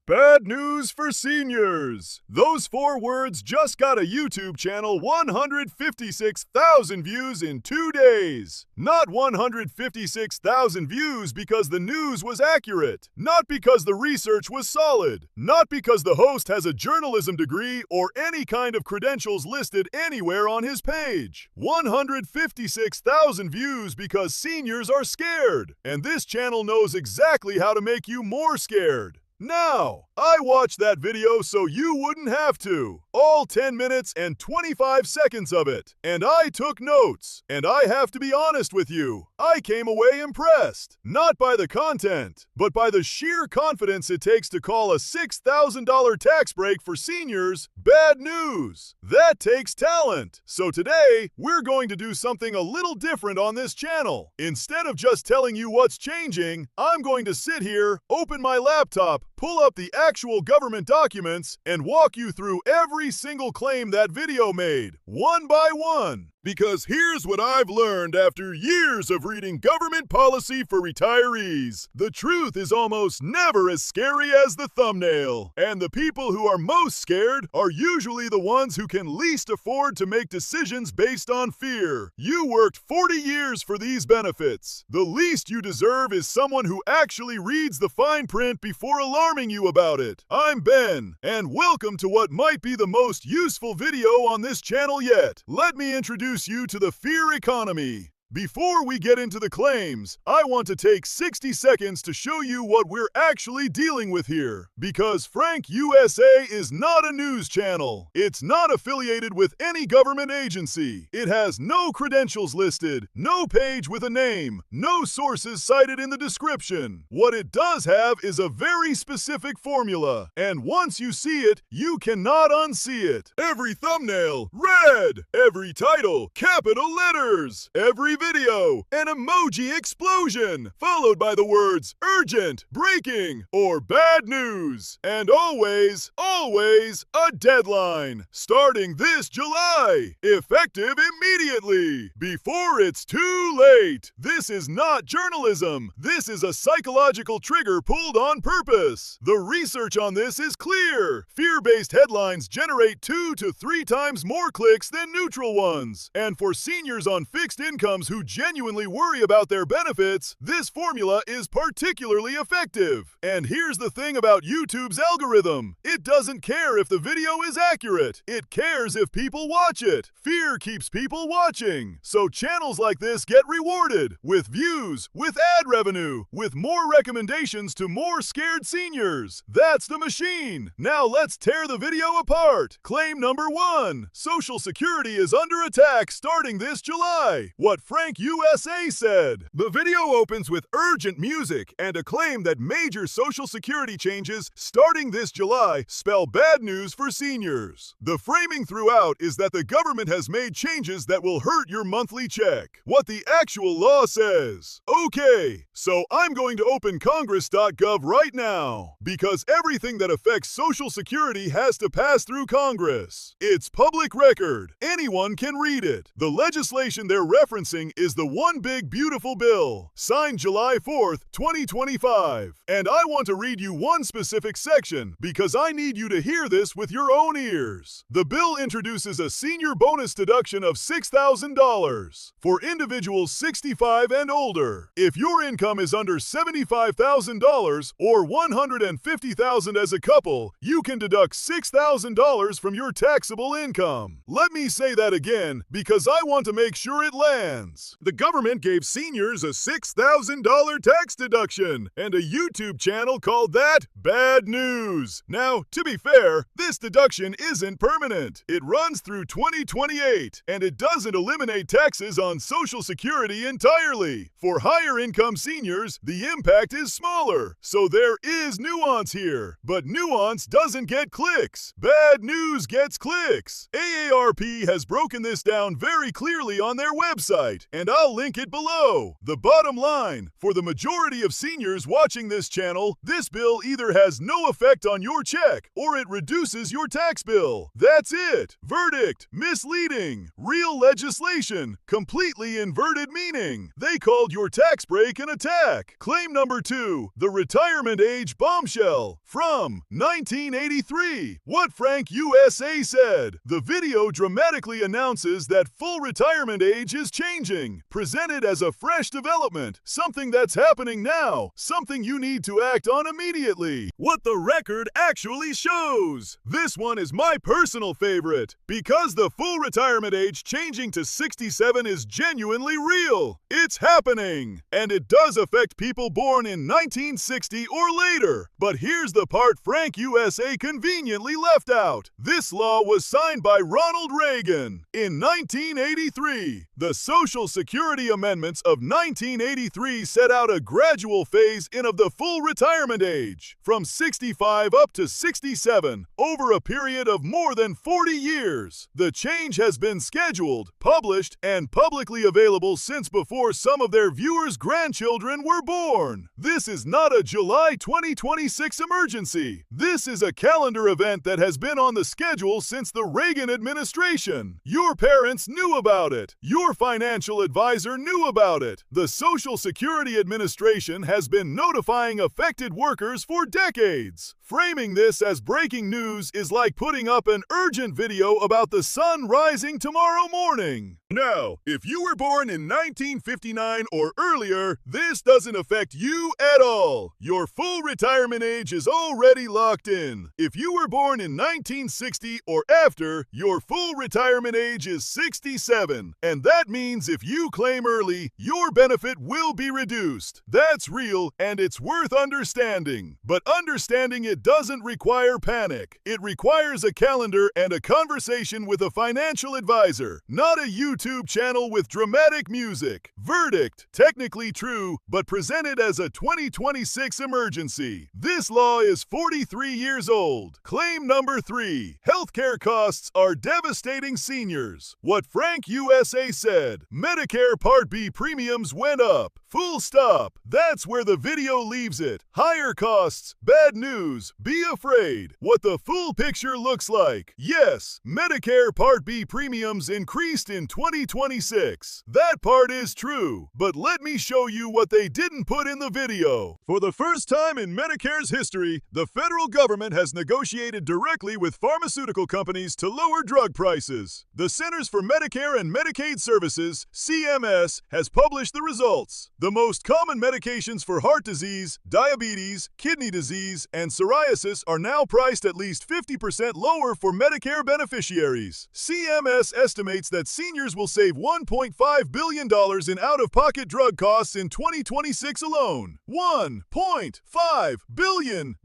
Bad news for seniors! Those 4 words just got a YouTube channel 156,000 views in 2 days. Not 156,000 views because the news was accurate. Not because the research was solid. Not because the host has a journalism degree or any kind of credentials listed anywhere on his page. 156,000 views because seniors are scared. And this channel knows exactly how to make you more scared. Now, I watched that video so you wouldn't have to. All 10 minutes and 25 seconds of it. And I took notes. And I have to be honest with you, I came away impressed. Not by the content, but by the sheer confidence it takes to call a $6,000 tax break for seniors bad news. That takes talent. So today, we're going to do something a little different on this channel. Instead of just telling you what's changing, I'm going to sit here, open my laptop, pull up the actual government documents, and walk you through every single claim that video made, one by one. Because here's what I've learned after years of reading government policy for retirees. The truth is almost never as scary as the thumbnail. And the people who are most scared are usually the ones who can least afford to make decisions based on fear. You worked 40 years for these benefits. The least you deserve is someone who actually reads the fine print before alarming you about it. I'm Ben, and welcome to what might be the most useful video on this channel yet. Let me introduce you to the fear economy. Before we get into the claims, I want to take 60 seconds to show you what we're actually dealing with here. Because Frank USA is not a news channel. It's not affiliated with any government agency. It has no credentials listed, no page with a name, no sources cited in the description. What it does have is a very specific formula, and once you see it, you cannot unsee it. Every thumbnail, red. Every title, capital letters. Every video, an emoji explosion, followed by the words urgent, breaking, or bad news. And always, always a deadline. Starting this July. Effective immediately. Before it's too late. This is not journalism. This is a psychological trigger pulled on purpose. The research on this is clear. Fear-based headlines generate 2 to 3 times more clicks than neutral ones. And for seniors on fixed incomes who genuinely worry about their benefits, this formula is particularly effective. And here's the thing about YouTube's algorithm. It doesn't care if the video is accurate. It cares if people watch it. Fear keeps people watching. So channels like this get rewarded with views, with ad revenue, with more recommendations to more scared seniors. That's the machine. Now let's tear the video apart. Claim number 1. Social Security is under attack starting this July. What Frank USA said. The video opens with urgent music and a claim that major Social Security changes starting this July spell bad news for seniors. The framing throughout is that the government has made changes that will hurt your monthly check. What the actual law says. Okay, so I'm going to open Congress.gov right now because everything that affects Social Security has to pass through Congress. It's public record. Anyone can read it. The legislation they're referencing is the One Big Beautiful Bill, signed July 4th, 2025. And I want to read you one specific section because I need you to hear this with your own ears. The bill introduces a senior bonus deduction of $6,000 for individuals 65 and older. If your income is under $75,000 or $150,000 as a couple, you can deduct $6,000 from your taxable income. Let me say that again because I want to make sure it lands. The government gave seniors a $6,000 tax deduction, and a YouTube channel called that bad news. Now, to be fair, this deduction isn't permanent. It runs through 2028, and it doesn't eliminate taxes on Social Security entirely. For higher income seniors, the impact is smaller, so there is nuance here. But nuance doesn't get clicks. Bad news gets clicks. AARP has broken this down very clearly on their website. website, and I'll link it below. The bottom line, for the majority of seniors watching this channel, this bill either has no effect on your check or it reduces your tax bill. That's it. Verdict: misleading. Real legislation, completely inverted meaning. They called your tax break an attack. Claim number 2, the retirement age bombshell. From 1983, what Frank USA said. The video dramatically announces that full retirement age is changing, presented as a fresh development, something that's happening now, something you need to act on immediately. What the record actually shows. This one is my personal favorite, because the full retirement age changing to 67 is genuinely real. It's happening, and it does affect people born in 1960 or later. But here's the part Frank USA conveniently left out. This law was signed by Ronald Reagan in 1983. The Social Security Amendments of 1983 set out a gradual phase-in of the full retirement age, from 65 up to 67, over a period of more than 40 years. The change has been scheduled, published, and publicly available since before some of their viewers' grandchildren were born. This is not a July 2026 emergency. This is a calendar event that has been on the schedule since the Reagan administration. Your parents knew about it. Your financial advisor knew about it. The Social Security Administration has been notifying affected workers for decades. Framing this as breaking news is like putting up an urgent video about the sun rising tomorrow morning. Now, if you were born in 1959 or earlier, this doesn't affect you at all. Your full retirement age is already locked in. If you were born in 1960 or after, your full retirement age is 67. And that means if you claim early, your benefit will be reduced. That's real, and it's worth understanding. But understanding it doesn't require panic. It requires a calendar and a conversation with a financial advisor, not a YouTube channel with dramatic music. Verdict: technically true, but presented as a 2026 emergency. This law is 43 years old. Claim number 3. Healthcare costs are devastating seniors. What Frank USA said. Medicare Part B premiums went up. Full stop. That's where the video leaves it. Higher costs, bad news, be afraid. What the full picture looks like. Yes, Medicare Part B premiums increased in 2026. That part is true. But let me show you what they didn't put in the video. For the first time in Medicare's history, the federal government has negotiated directly with pharmaceutical companies to lower drug prices. The Centers for Medicare and Medicaid Services, CMS, has published the results. The most common medications for heart disease, diabetes, kidney disease, and psoriasis are now priced at least 50% lower for Medicare beneficiaries. CMS estimates that seniors will save $1.5 billion in out-of-pocket drug costs in 2026 alone. $1.5 billion!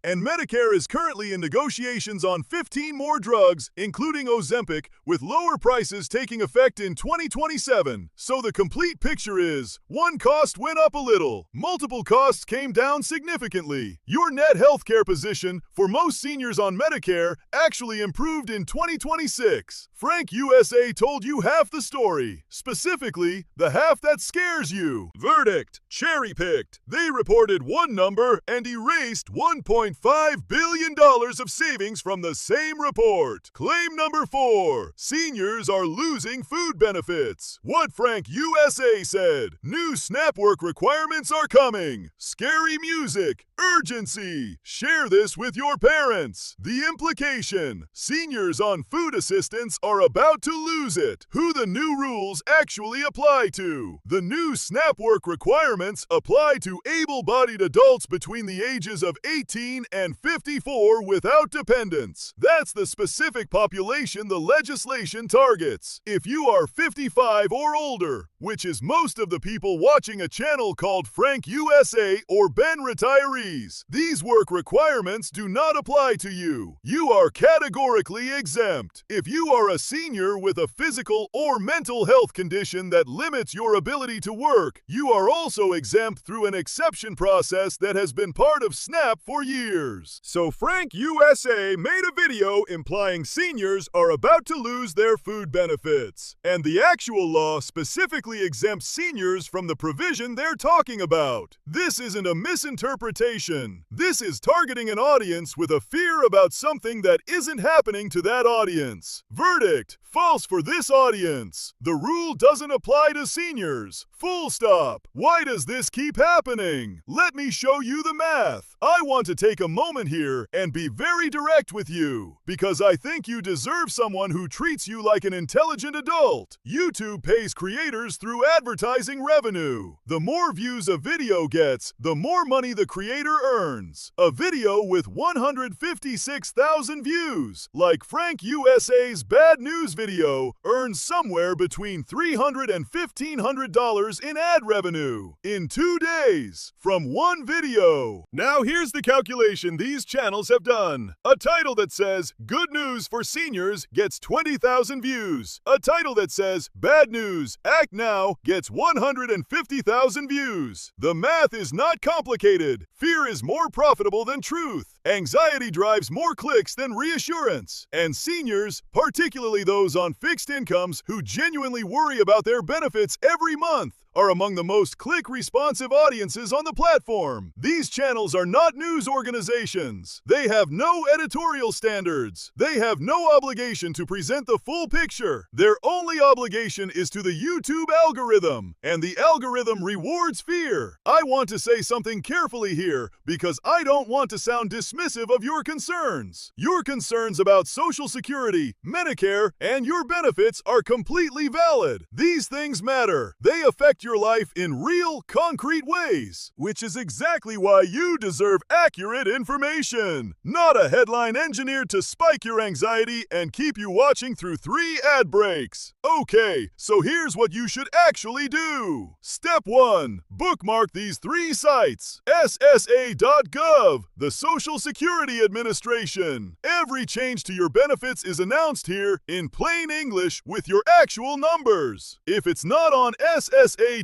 And Medicare is currently in negotiations on 15 more drugs, including Ozempic, with lower prices taking effect in 2027. So the complete picture is, one cost went up a little, multiple costs came down significantly. Your net healthcare position for most seniors on Medicare actually improved in 2026. Frank USA told you half the story, specifically the half that scares you. Verdict: cherry-picked. They reported one number and erased $1.5 billion of savings from the same report. Claim number 4. Seniors are losing food benefits. What Frank USA said. New SNAP work requirements are coming. Scary music. Urgency. Share this with your parents. The implication: seniors on food assistance are about to lose it. Who the new rules actually apply to. The new SNAP work requirements apply to able-bodied adults between the ages of 18 and 54 without dependents. That's the specific population the legislation targets. If you are 55 or older, which is most of the people watching a channel called Frank USA or Ben Retiree, please. These work requirements do not apply to you. You are categorically exempt. If you are a senior with a physical or mental health condition that limits your ability to work, you are also exempt through an exception process that has been part of SNAP for years. So Frank USA made a video implying seniors are about to lose their food benefits. And the actual law specifically exempts seniors from the provision they're talking about. This isn't a misinterpretation. This is targeting an audience with a fear about something that isn't happening to that audience. Verdict: false for this audience. The rule doesn't apply to seniors. Full stop. Why does this keep happening? Let me show you the math. I want to take a moment here and be very direct with you, because I think you deserve someone who treats you like an intelligent adult. YouTube pays creators through advertising revenue. The more views a video gets, the more money the creator earns. A video with 156,000 views, like Frank USA's bad news video, earns somewhere between $300 and $1,500 in ad revenue in 2 days from one video. Now here's the calculation these channels have done. A title that says "Good News for Seniors" gets 20,000 views. A title that says "Bad News, Act Now" gets 150,000 views. The math is not complicated. Fear is more profitable than truth. Anxiety drives more clicks than reassurance. And seniors, particularly those on fixed incomes who genuinely worry about their benefits every month, are among the most click-responsive audiences on the platform. These channels are not news organizations. They have no editorial standards. They have no obligation to present the full picture. Their only obligation is to the YouTube algorithm, and the algorithm rewards fear. I want to say something carefully here, because I don't want to sound dismissive of your concerns. Your concerns about Social Security, Medicare, and your benefits are completely valid. These things matter. They affect your life in real, concrete ways, which is exactly why you deserve accurate information, not a headline engineered to spike your anxiety and keep you watching through 3 ad breaks. Okay, so here's what you should actually do. Step 1. Bookmark these 3 sites. SSA.gov, the Social Security Administration. Every change to your benefits is announced here in plain English with your actual numbers. If it's not on SSA.gov,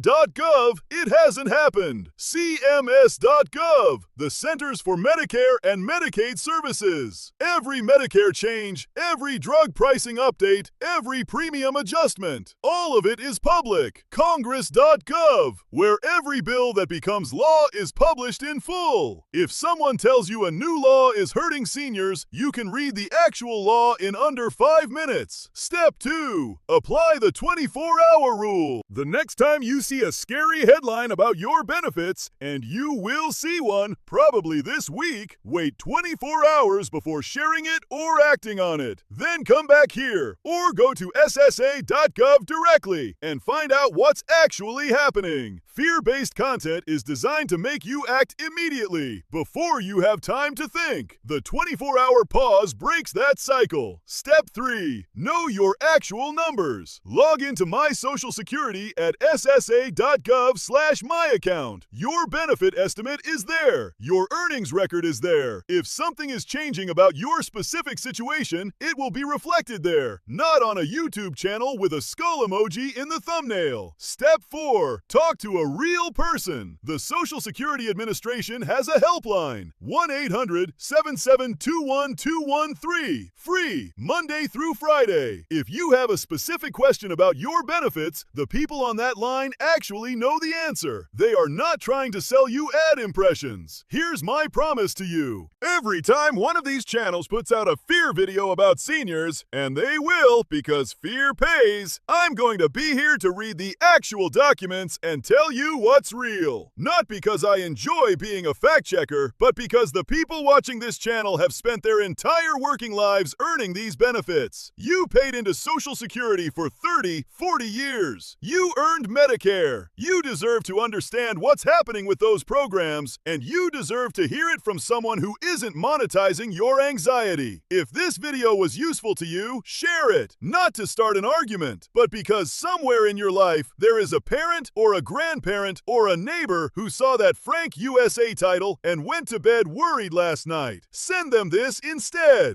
it hasn't happened. CMS.gov, the Centers for Medicare and Medicaid Services. Every Medicare change, every drug pricing update, every premium adjustment, all of it is public. Congress.gov, where every bill that becomes law is published in full. If someone tells you a new law is hurting seniors, you can read the actual law in under 5 minutes. Step 2. Apply the 24-hour rule. The next time you see a scary headline about your benefits, and you will see one probably this week, wait 24 hours before sharing it or acting on it. Then come back here or go to SSA.gov directly and find out what's actually happening. Fear-based content is designed to make you act immediately, before you have time to think. The 24-hour pause breaks that cycle. Step 3. Know your actual numbers. Log into My Social Security at SSA.gov/myaccount. Your benefit estimate is there. Your earnings record is there. If something is changing about your specific situation, it will be reflected there, not on a YouTube channel with a skull emoji in the thumbnail. Step 4. Talk to a real person. The Social Security Administration has a helpline. 1-800-772-1213. Free, Monday through Friday. If you have a specific question about your benefits, the people on that line actually know the answer. They are not trying to sell you ad impressions. Here's my promise to you. Every time one of these channels puts out a fear video about seniors, and they will because fear pays, I'm going to be here to read the actual documents and tell you what's real. Not because I enjoy being a fact checker, but because the people watching this channel have spent their entire working lives earning these benefits. You paid into Social Security for 30, 40 years. You earned Medicare. You deserve to understand what's happening with those programs, and you deserve to hear it from someone who isn't monetizing your anxiety. If this video was useful to you, share it, not to start an argument, but because somewhere in your life there is a parent or a grandparent or a neighbor who saw that Frank USA title and went to bed worried last night. Send them this instead.